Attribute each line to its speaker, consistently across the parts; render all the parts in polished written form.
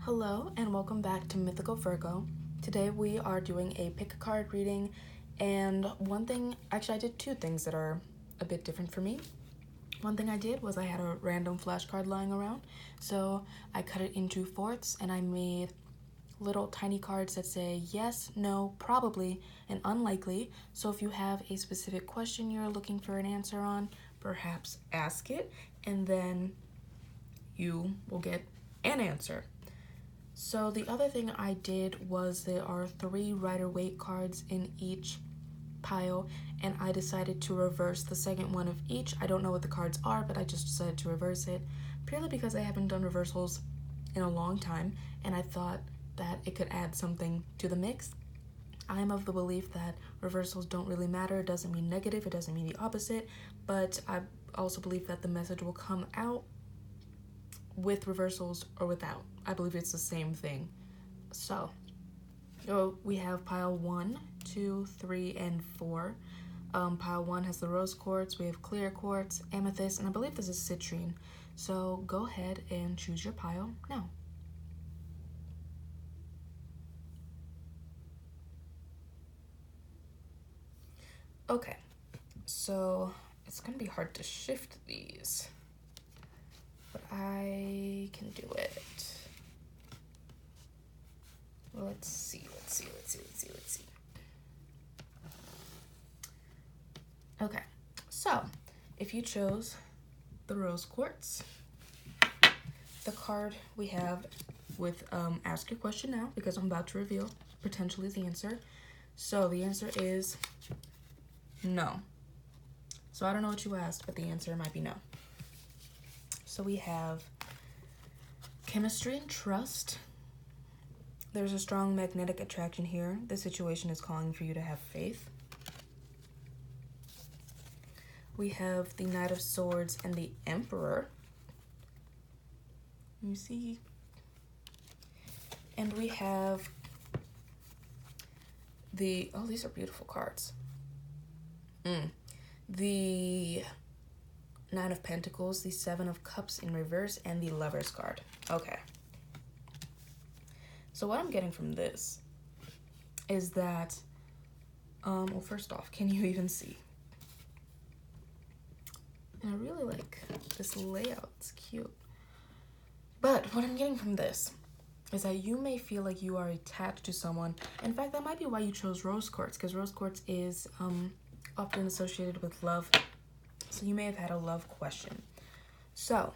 Speaker 1: Hello and welcome back to Mythical Virgo. Today we are doing a pick a card reading, and I did two things that are a bit different for me. One thing I did was I had a random flashcard lying around, so I cut it into fourths and I made little tiny cards that say yes, no, probably, and unlikely. So if you have a specific question you're looking for an answer on, perhaps ask it, and then you will get an answer. So the other thing I did was there are 3 Rider-Waite cards in each pile, and I decided to reverse the second one of each. I don't know what the cards are, but I just decided to reverse it purely because I haven't done reversals in a long time, and I thought that it could add something to the mix. I am of the belief that reversals don't really matter. It doesn't mean negative, it doesn't mean the opposite, but I also believe that the message will come out with reversals or without. I believe it's the same thing. So we have pile 1, 2, 3, and 4. Pile 1 has the rose quartz, we have clear quartz, amethyst, and I believe this is citrine. So go ahead and choose your pile now. Okay, so it's gonna be hard to shift these, but I can do it. Let's see. Okay, so if you chose the rose quartz, the card we have with ask your question now, because I'm about to reveal potentially the answer. So the answer is no. So I don't know what you asked, but the answer might be no. So we have chemistry and trust. There's a strong magnetic attraction here. The situation is calling for you to have faith. We have the Knight of Swords and the Emperor. You see? And we have these are beautiful cards. The Nine of Pentacles, the Seven of Cups in reverse, and the Lover's card. Okay. So what I'm getting from this is that, well, first off, can you even see? And I really like this layout, it's cute. But what I'm getting from this is that you may feel like you are attached to someone. In fact, that might be why you chose rose quartz, because rose quartz is often associated with love. So you may have had a love question. So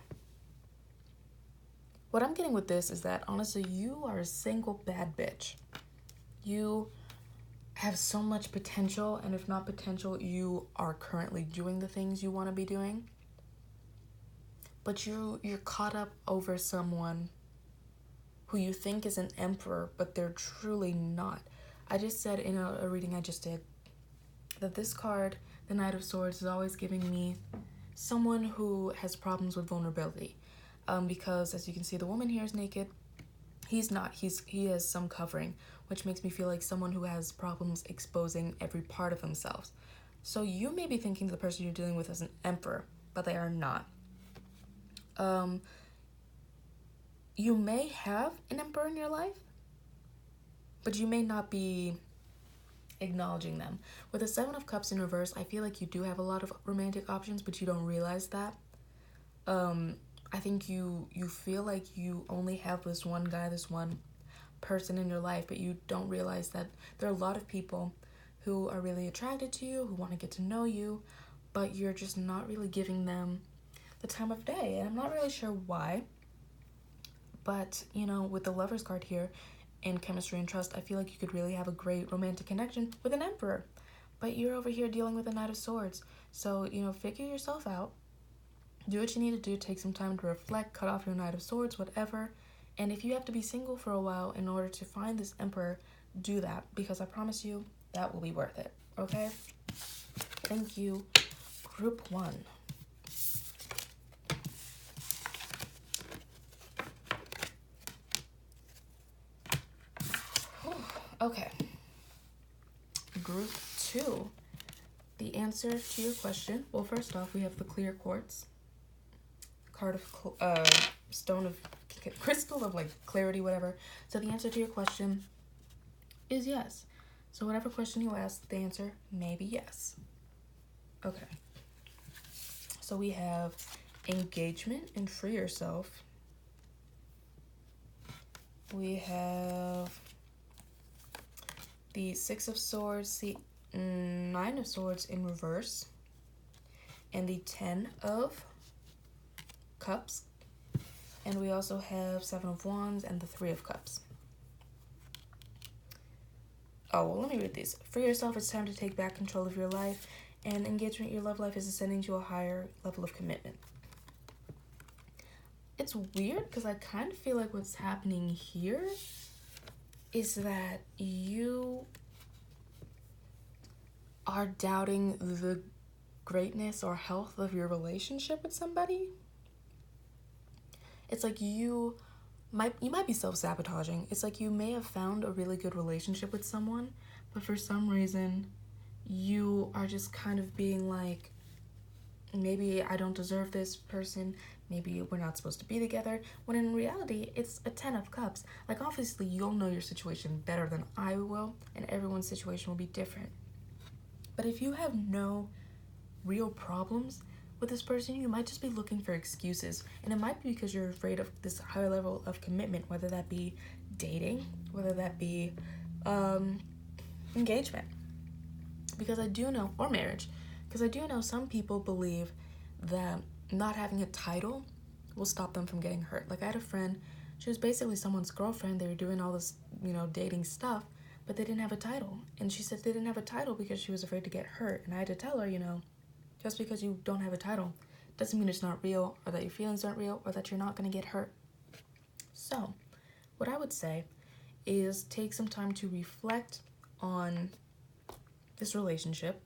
Speaker 1: what I'm getting with this is that, honestly, you are a single bad bitch. You have so much potential, and if not potential, you are currently doing the things you want to be doing. But you're caught up over someone who you think is an emperor, but they're truly not. I just said in a reading I just did that this card, the Knight of Swords, is always giving me someone who has problems with vulnerability. Because as you can see, the woman here is naked. He's not. He has some covering, which makes me feel like someone who has problems exposing every part of themselves. So you may be thinking the person you're dealing with is an emperor, but they are not. You may have an emperor in your life, but you may not be acknowledging them. With the Seven of Cups in reverse, I feel like you do have a lot of romantic options, but you don't realize that. I think you feel like you only have this one guy, this one person in your life, but you don't realize that there are a lot of people who are really attracted to you, who want to get to know you, but you're just not really giving them the time of day. And I'm not really sure why, but with the Lover's card here in chemistry and trust, I feel like you could really have a great romantic connection with an emperor, but you're over here dealing with a Knight of Swords. So figure yourself out. Do what you need to do, take some time to reflect, cut off your Knight of Swords, whatever. And if you have to be single for a while in order to find this emperor, do that, because I promise you that will be worth it, okay? Thank you, Group 1. Okay. Group 2. The answer to your question, well, first off, we have the clear quartz, card of stone of crystal of like clarity, whatever. So the answer to your question is yes. So whatever question you ask, the answer may be yes. Okay. So we have engagement and free yourself. We have the Six of Swords, the Nine of Swords in reverse, and the Ten of Cups. And we also have Seven of Wands and the Three of Cups. Oh, well, let me read these. Free yourself, it's time to take back control of your life. And engagement, your love life is ascending to a higher level of commitment. It's weird because I kind of feel like what's happening here is that you are doubting the greatness or health of your relationship with somebody. It's like you might be self-sabotaging. It's like you may have found a really good relationship with someone, but for some reason you are just kind of being like, maybe I don't deserve this person, maybe we're not supposed to be together, when in reality it's a 10 of cups. Like, obviously you'll know your situation better than I will, and everyone's situation will be different. But if you have no real problems with this person, you might just be looking for excuses, and it might be because you're afraid of this higher level of commitment, whether that be dating, whether that be engagement. Because I do know, or marriage, because I do know some people believe that not having a title will stop them from getting hurt. Like, I had a friend, she was basically someone's girlfriend. They were doing all this, dating stuff, but they didn't have a title. And she said they didn't have a title because she was afraid to get hurt. And I had to tell her, just because you don't have a title doesn't mean it's not real, or that your feelings aren't real, or that you're not going to get hurt. So, what I would say is take some time to reflect on this relationship,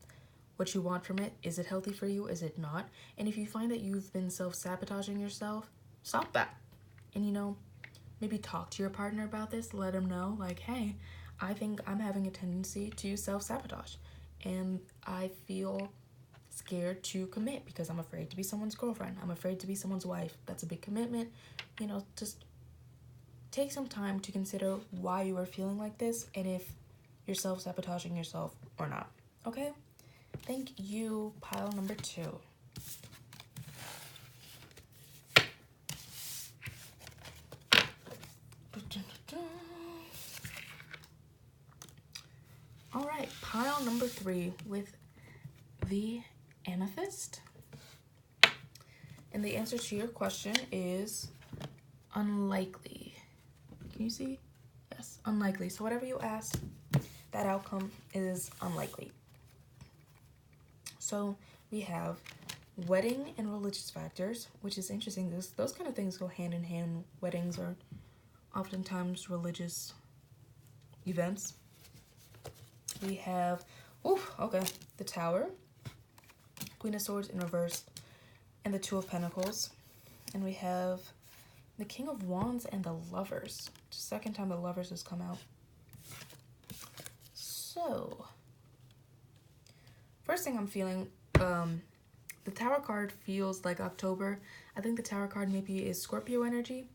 Speaker 1: what you want from it. Is it healthy for you? Is it not? And if you find that you've been self-sabotaging yourself, stop that. And, maybe talk to your partner about this. Let them know, like, hey, I think I'm having a tendency to self-sabotage. And I feel scared to commit because I'm afraid to be someone's girlfriend. I'm afraid to be someone's wife. That's a big commitment. Just take some time to consider why you are feeling like this and if you're self-sabotaging yourself or not. Okay? Thank you, pile number 2. All right, pile number 3 with the amethyst. And the answer to your question is unlikely. Can you see? Yes, unlikely. So whatever you ask, that outcome is unlikely. So we have wedding and religious factors, which is interesting. Those kind of things go hand in hand. Weddings are oftentimes religious events. We have, the Tower, Queen of Swords in reverse, and the Two of Pentacles. And we have the King of Wands and the Lovers. It's the second time the Lovers has come out. So, first thing I'm feeling, the Tower card feels like October. I think the Tower card maybe is Scorpio energy.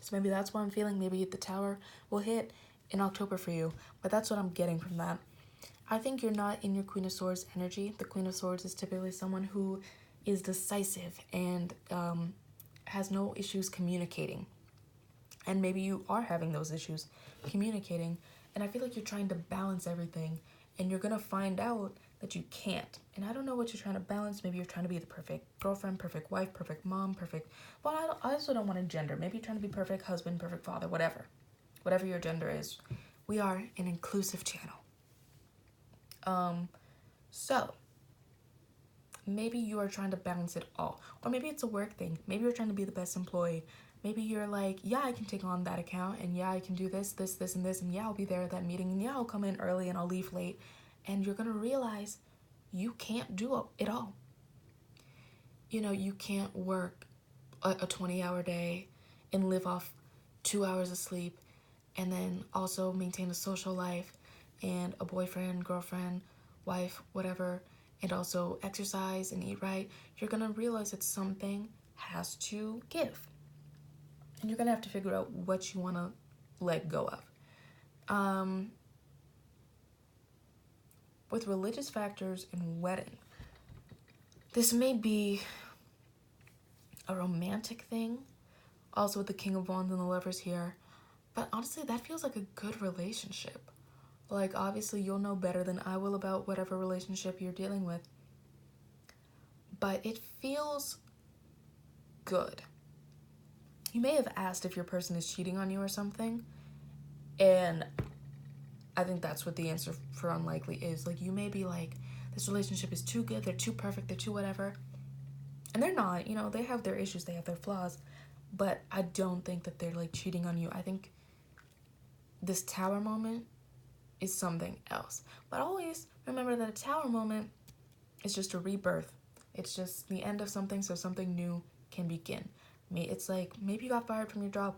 Speaker 1: So maybe that's what I'm feeling. Maybe the Tower will hit in October for you. But that's what I'm getting from that. I think you're not in your Queen of Swords energy. The Queen of Swords is typically someone who is decisive and has no issues communicating. And maybe you are having those issues communicating. And I feel like you're trying to balance everything. And you're going to find out that you can't. And I don't know what you're trying to balance. Maybe you're trying to be the perfect girlfriend, perfect wife, perfect mom, perfect... Well, I also don't want to gender. Maybe you're trying to be perfect husband, perfect father, whatever. Whatever your gender is. We are an inclusive channel. So, maybe you are trying to balance it all. Or maybe it's a work thing. Maybe you're trying to be the best employee. Maybe you're like, yeah, I can take on that account, and yeah, I can do this, this, this, and this, and yeah, I'll be there at that meeting, and yeah, I'll come in early and I'll leave late. And you're going to realize you can't do it all. You can't work a 20-hour day and live off 2 hours of sleep and then also maintain a social life and a boyfriend, girlfriend, wife, whatever, and also exercise and eat right. You're going to realize that something has to give. you're gonna have to figure out what you want to let go of. With religious factors and wedding, this may be a romantic thing, also with the King of Wands and the Lovers here, but honestly, that feels like a good relationship. Like, obviously, you'll know better than I will about whatever relationship you're dealing with, but it feels good. You may have asked if your person is cheating on you or something, and I think that's what the answer for unlikely is. Like, you may be like, this relationship is too good, they're too perfect, they're too whatever. And they're not, you know, they have their issues, they have their flaws. But I don't think that they're, like, cheating on you. I think this tower moment is something else. But always remember that a tower moment is just a rebirth. It's just the end of something so something new can begin. It's like, maybe you got fired from your job,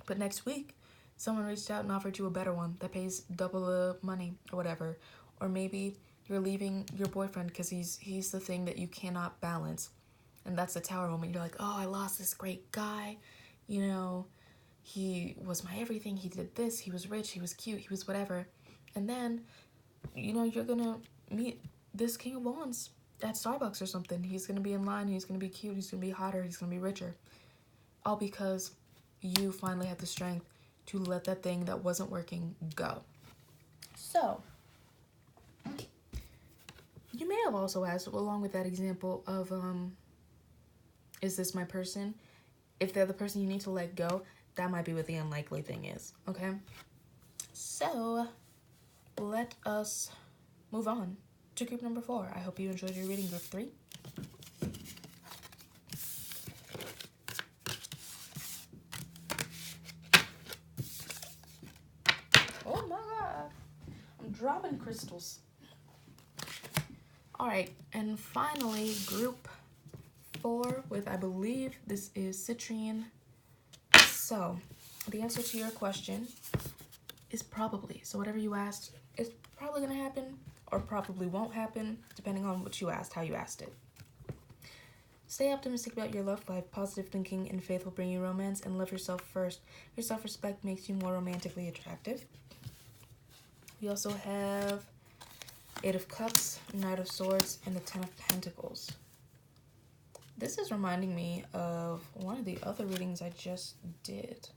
Speaker 1: but next week, someone reached out and offered you a better one that pays double the money or whatever. Or maybe you're leaving your boyfriend because he's the thing that you cannot balance. And that's the tower moment. You're like, oh, I lost this great guy. You know, he was my everything. He did this. He was rich. He was cute. He was whatever. And then, you know, you're going to meet this King of Wands at Starbucks or something. He's going to be in line. He's going to be cute. He's going to be hotter. He's going to be richer. All because you finally had the strength to let that thing that wasn't working go. So, you may have also asked, along with that example of, is this my person? If they're the person you need to let go, that might be what the unlikely thing is, okay? So, let us move on to group number 4. I hope you enjoyed your reading, group 3. Oh my god. I'm dropping crystals. Alright, and finally, group 4 with, I believe this is citrine. So, the answer to your question is probably. So whatever you asked is probably going to happen or probably won't happen, depending on what you asked, how you asked it. Stay optimistic about your love life. Positive thinking and faith will bring you romance, and love yourself first. Your self-respect makes you more romantically attractive. We also have 8 of Cups, Knight of Swords, and the 10 of Pentacles. This is reminding me of one of the other readings I just did.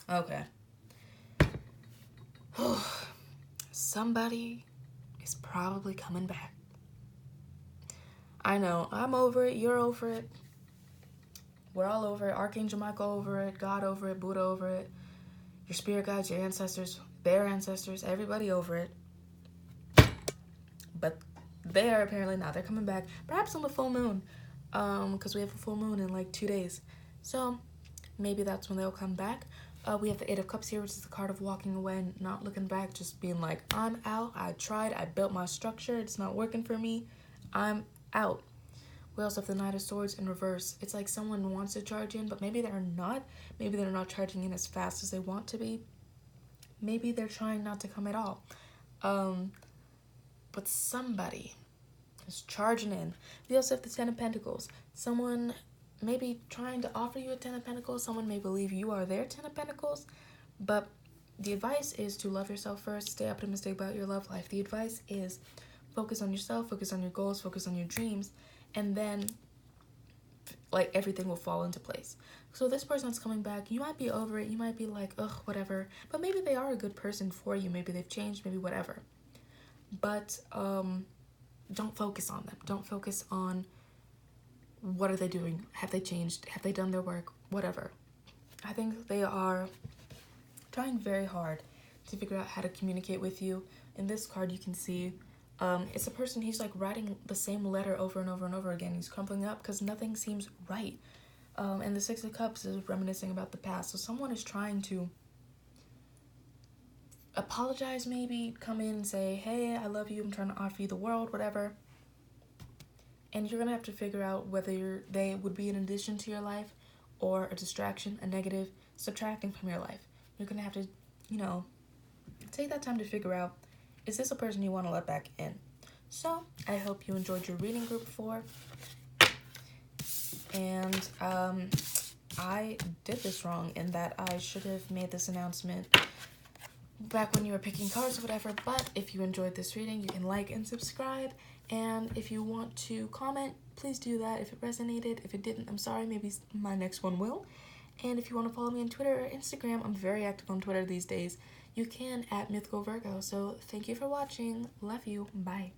Speaker 1: Okay. Somebody is probably coming back. I know, I'm over it, you're over it. We're all over it. Archangel Michael over it, God over it, Buddha over it. Your spirit guides, your ancestors, their ancestors, everybody over it. But they are apparently not. They're coming back, perhaps on the full moon, because we have a full moon in like 2 days. So maybe that's when they'll come back. We have the 8 of Cups here, which is the card of walking away, not looking back, just being like, I'm out. I tried. I built my structure. It's not working for me. I'm out. We also have the Knight of Swords in reverse. It's like someone wants to charge in, but maybe they're not. Maybe they're not charging in as fast as they want to be. Maybe they're trying not to come at all. But somebody is charging in. We also have the 10 of Pentacles. Someone may be trying to offer you a 10 of Pentacles. Someone may believe you are their 10 of Pentacles. But the advice is to love yourself first. Stay optimistic about your love life. The advice is focus on yourself, focus on your goals, focus on your dreams, and then like everything will fall into place. So this person that's coming back, you might be over it. You might be like, ugh, whatever. But maybe they are a good person for you. Maybe they've changed, maybe whatever. But don't focus on them. Don't focus on what are they doing? Have they changed? Have they done their work? Whatever. I think they are trying very hard to figure out how to communicate with you. In this card, you can see it's a person, he's like writing the same letter over and over and over again. He's crumpling up because nothing seems right. And the 6 of Cups is reminiscing about the past. So someone is trying to apologize, maybe come in and say, hey, I love you, I'm trying to offer you the world, whatever. And you're gonna have to figure out whether they would be an addition to your life or a distraction, a negative, subtracting from your life. You're gonna have to, you know, take that time to figure out, is this a person you want to let back in? So I hope you enjoyed your reading, group 4. And I did this wrong and that I should have made this announcement back when you were picking cards or whatever. But if you enjoyed this reading, you can like and subscribe. And if you want to comment, please do that. If it resonated, if it didn't, I'm sorry, maybe my next one will. And if you want to follow me on Twitter or Instagram, I'm very active on Twitter these days, you can at Mythical Virgo. So thank you for watching. Love you. Bye.